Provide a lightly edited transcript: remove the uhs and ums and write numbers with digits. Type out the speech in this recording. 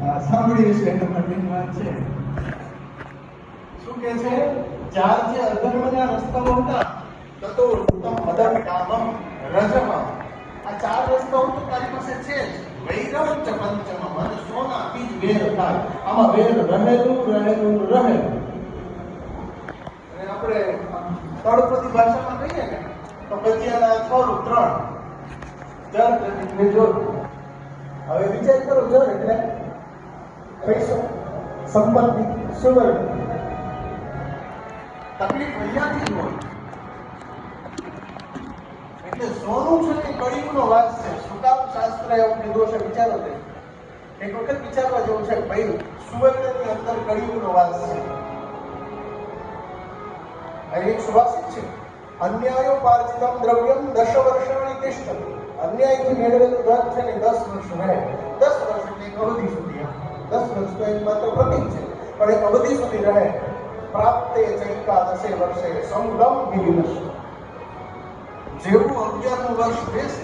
સાંભળ્યું છે એની વાત છે. શું કે છે? ચાર જે અધર્મના રસ્તાઓ હતા તતો ઉત્તમ મદન કામમ રજમ, આ ચાર રસ્તાઓ તો તારી પાસે છે જ. વૈરમ ચ પંચમ, અને સોનાથી જ વેર થાય. આમાં વેર રહેલું રહેલું રહેલું. અને આપણે તળપદી ભાષામાં કહીએ ને તો ભજીયાના થોડું ત્રણ જર એટલે જોર. હવે વિચાર કરો, જોર એટલે પૈસો, સંપત્તિ, સુવર્ણ. તકલીફ અહીંયાથી જ હોય. એટલે સોનું છે એ કળિયુગનો વાસ છે. શું કામ શાસ્ત્ર એવું કીધું છે? વિચારો તે એક વખત વિચારવા જેવું છે. ભાઈ, સુવર્ણની અંદર કળિયુગનો વાસ છે. અહીં એક સુભાષિત છે, અન્યાયો પાર્જિતમ દ્રવ્યમ 10 વર્ષાણી તિષ્ઠતિ. અન્યાયથી મેળવેલું ધન છે ને 10 વર્ષ રહે. 10 વર્ષ એટલે એક અવધિ સુધી. 10 વર્ષ તો એક માત્ર પ્રતીક છે, પણ એક અવધિ સુધી રહે. પ્રાપ્તે ચૈકાદશે વર્ષે સંગમ વિવિનશ. જેવું 11મું વર્ષ બેસે